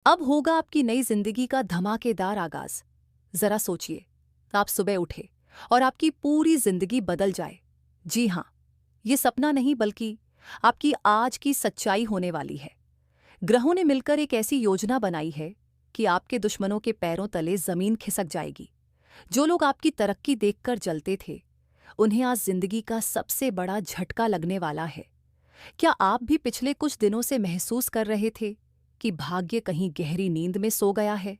अब होगा आपकी नई जिंदगी का धमाकेदार आगाज। जरा सोचिए, आप सुबह उठे और आपकी पूरी जिंदगी बदल जाए। जी हाँ, ये सपना नहीं बल्कि आपकी आज की सच्चाई होने वाली है। ग्रहों ने मिलकर एक ऐसी योजना बनाई है कि आपके दुश्मनों के पैरों तले जमीन खिसक जाएगी। जो लोग आपकी तरक्की देखकर जलते थे, उन्हें आज जिंदगी का सबसे बड़ा झटका लगने वाला है। क्या आप भी पिछले कुछ दिनों से महसूस कर रहे थे कि भाग्य कहीं गहरी नींद में सो गया है?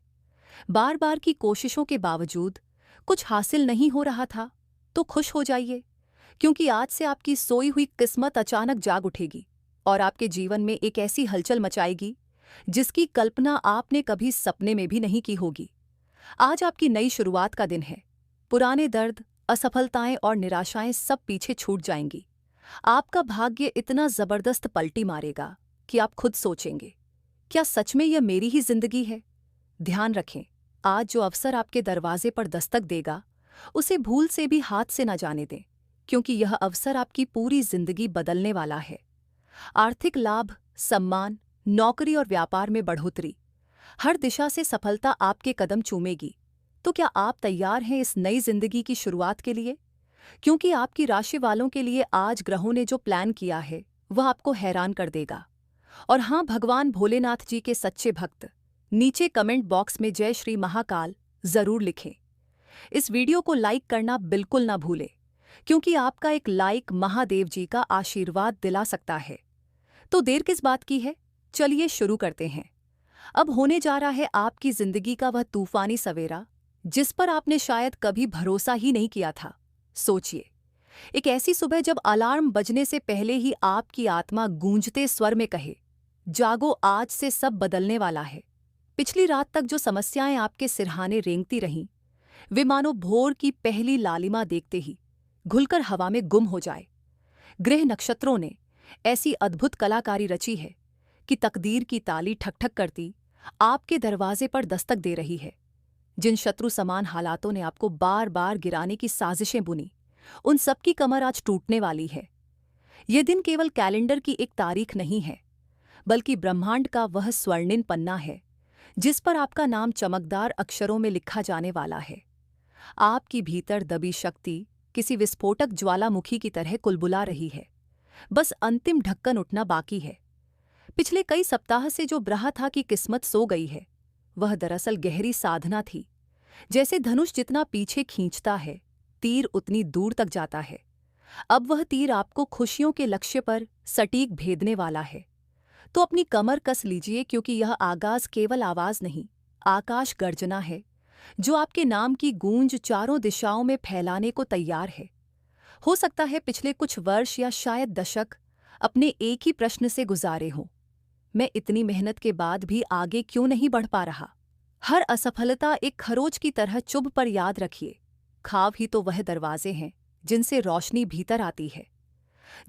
बार बार की कोशिशों के बावजूद कुछ हासिल नहीं हो रहा था? तो खुश हो जाइए, क्योंकि आज से आपकी सोई हुई किस्मत अचानक जाग उठेगी और आपके जीवन में एक ऐसी हलचल मचाएगी जिसकी कल्पना आपने कभी सपने में भी नहीं की होगी। आज आपकी नई शुरुआत का दिन है। पुराने दर्द, असफलताएं और निराशाएं सब पीछे छूट जाएंगी। आपका भाग्य इतना जबरदस्त पलटी मारेगा कि आप खुद सोचेंगे, क्या सच में यह मेरी ही जिंदगी है? ध्यान रखें, आज जो अवसर आपके दरवाजे पर दस्तक देगा, उसे भूल से भी हाथ से न जाने दें, क्योंकि यह अवसर आपकी पूरी जिंदगी बदलने वाला है। आर्थिक लाभ, सम्मान, नौकरी और व्यापार में बढ़ोतरी, हर दिशा से सफलता आपके कदम चूमेगी। तो क्या आप तैयार हैं इस नई जिंदगी की शुरुआत के लिए? क्योंकि आपकी राशि वालों के लिए आज ग्रहों ने जो प्लान किया है, वह आपको हैरान कर देगा। और हाँ, भगवान भोलेनाथ जी के सच्चे भक्त नीचे कमेंट बॉक्स में जय श्री महाकाल जरूर लिखें। इस वीडियो को लाइक करना बिल्कुल ना भूलें, क्योंकि आपका एक लाइक महादेव जी का आशीर्वाद दिला सकता है। तो देर किस बात की है, चलिए शुरू करते हैं। अब होने जा रहा है आपकी जिंदगी का वह तूफानी सवेरा जिस पर आपने शायद कभी भरोसा ही नहीं किया था। सोचिए, एक ऐसी सुबह जब अलार्म बजने से पहले ही आपकी आत्मा गूंजते स्वर में कहे, जागो, आज से सब बदलने वाला है। पिछली रात तक जो समस्याएं आपके सिरहाने रेंगती रहीं, वे मानो भोर की पहली लालिमा देखते ही घुलकर हवा में गुम हो जाए। ग्रह नक्षत्रों ने ऐसी अद्भुत कलाकारी रची है कि तकदीर की ताली ठक-ठक करती आपके दरवाजे पर दस्तक दे रही है। जिन शत्रु समान हालातों ने आपको बार बार गिराने की साजिशें बुनी, उन सबकी कमर आज टूटने वाली है। यह दिन केवल कैलेंडर की एक तारीख नहीं है, बल्कि ब्रह्मांड का वह स्वर्णिम पन्ना है जिस पर आपका नाम चमकदार अक्षरों में लिखा जाने वाला है। आपकी भीतर दबी शक्ति किसी विस्फोटक ज्वालामुखी की तरह कुलबुला रही है। बस अंतिम ढक्कन उठना बाकी है। पिछले कई सप्ताह से जो ब्रहा था कि किस्मत सो गई है, वह दरअसल गहरी साधना थी। जैसे धनुष जितना पीछे खींचता है, तीर उतनी दूर तक जाता है। अब वह तीर आपको खुशियों के लक्ष्य पर सटीक भेदने वाला है। तो अपनी कमर कस लीजिए, क्योंकि यह आगाज केवल आवाज नहीं, आकाश गर्जना है जो आपके नाम की गूंज चारों दिशाओं में फैलाने को तैयार है। हो सकता है पिछले कुछ वर्ष या शायद दशक अपने एक ही प्रश्न से गुजारे हों, मैं इतनी मेहनत के बाद भी आगे क्यों नहीं बढ़ पा रहा? हर असफलता एक खरोच की तरह चुभ, पर याद रखिए, खाव ही तो वह दरवाजे हैं जिनसे रोशनी भीतर आती है।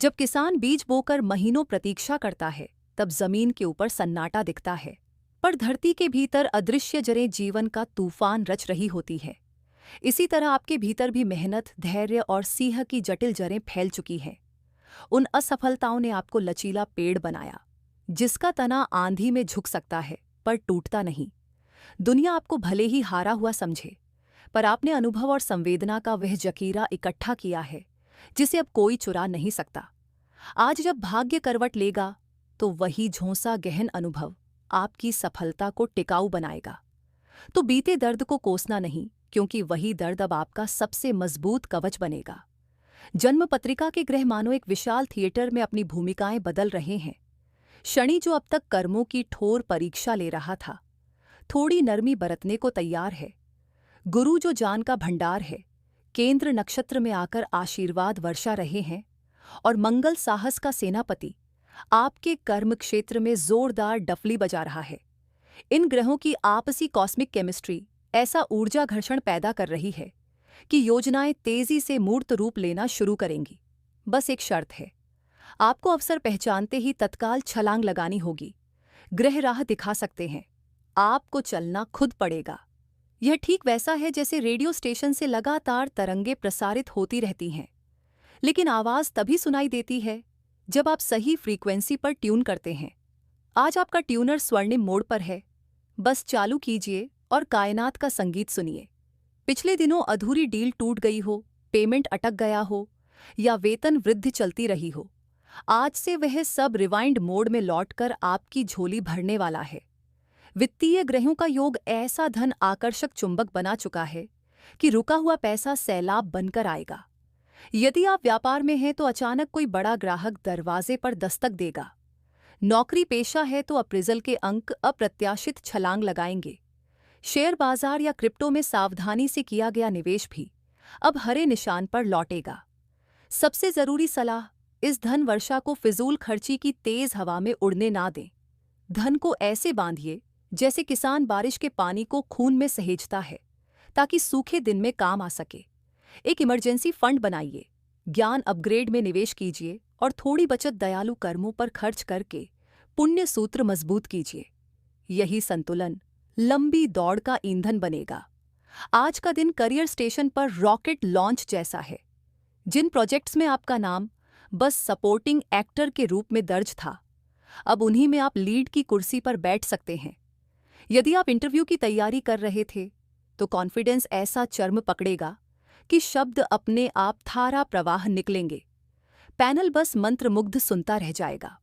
जब किसान बीज बोकर महीनों प्रतीक्षा करता है, तब जमीन के ऊपर सन्नाटा दिखता है, पर धरती के भीतर अदृश्य जरें जीवन का तूफान रच रही होती है। इसी तरह आपके भीतर भी मेहनत, धैर्य और सीह की जटिल जरें फैल चुकी हैं। उन असफलताओं ने आपको लचीला पेड़ बनाया, जिसका तना आंधी में झुक सकता है पर टूटता नहीं। दुनिया आपको भले ही हारा हुआ समझे, पर आपने अनुभव और संवेदना का वह जखीरा इकट्ठा किया है जिसे अब कोई चुरा नहीं सकता। आज जब भाग्य करवट लेगा, तो वही झोंसा गहन अनुभव आपकी सफलता को टिकाऊ बनाएगा। तो बीते दर्द को कोसना नहीं, क्योंकि वही दर्द अब आपका सबसे मजबूत कवच बनेगा। जन्म पत्रिका के ग्रह मानो एक विशाल थिएटर में अपनी भूमिकाएं बदल रहे हैं। शनि जो अब तक कर्मों की ठोर परीक्षा ले रहा था, थोड़ी नरमी बरतने को तैयार है। गुरु जो ज्ञान का भंडार है, केंद्र नक्षत्र में आकर आशीर्वाद वर्षा रहे हैं। और मंगल साहस का सेनापति आपके कर्म क्षेत्र में जोरदार डफली बजा रहा है। इन ग्रहों की आपसी कॉस्मिक केमिस्ट्री ऐसा ऊर्जा घर्षण पैदा कर रही है कि योजनाएं तेजी से मूर्त रूप लेना शुरू करेंगी। बस एक शर्त है, आपको अवसर पहचानते ही तत्काल छलांग लगानी होगी। ग्रह राह दिखा सकते हैं, आपको चलना खुद पड़ेगा। यह ठीक वैसा है जैसे रेडियो स्टेशन से लगातार तरंगें प्रसारित होती रहती हैं, लेकिन आवाज तभी सुनाई देती है जब आप सही फ्रीक्वेंसी पर ट्यून करते हैं। आज आपका ट्यूनर स्वर्णिम मोड पर है। बस चालू कीजिए और कायनात का संगीत सुनिए। पिछले दिनों अधूरी डील टूट गई हो, पेमेंट अटक गया हो या वेतन वृद्धि चलती रही हो, आज से वह सब रिवाइंड मोड में लौटकर आपकी झोली भरने वाला है। वित्तीय ग्रहों का योग ऐसा धन आकर्षक चुंबक बना चुका है कि रुका हुआ पैसा सैलाब बनकर आएगा। यदि आप व्यापार में हैं तो अचानक कोई बड़ा ग्राहक दरवाजे पर दस्तक देगा। नौकरी पेशा है तो अप्रेजल के अंक अप्रत्याशित छलांग लगाएंगे। शेयर बाजार या क्रिप्टो में सावधानी से किया गया निवेश भी अब हरे निशान पर लौटेगा। सबसे जरूरी सलाह, इस धन वर्षा को फिजूल खर्ची की तेज हवा में उड़ने ना दें। धन को ऐसे बांधिए जैसे किसान बारिश के पानी को खून में सहेजता है, ताकि सूखे दिन में काम आ सके। एक इमरजेंसी फंड बनाइए, ज्ञान अपग्रेड में निवेश कीजिए और थोड़ी बचत दयालु कर्मों पर खर्च करके पुण्य सूत्र मजबूत कीजिए। यही संतुलन लंबी दौड़ का ईंधन बनेगा। आज का दिन करियर स्टेशन पर रॉकेट लॉन्च जैसा है। जिन प्रोजेक्ट्स में आपका नाम बस सपोर्टिंग एक्टर के रूप में दर्ज था, अब उन्हीं में आप लीड की कुर्सी पर बैठ सकते हैं। यदि आप इंटरव्यू की तैयारी कर रहे थे तो कॉन्फिडेंस ऐसा चर्म पकड़ेगा कि शब्द अपने आप धारा प्रवाह निकलेंगे। पैनल बस मंत्रमुग्ध सुनता रह जाएगा।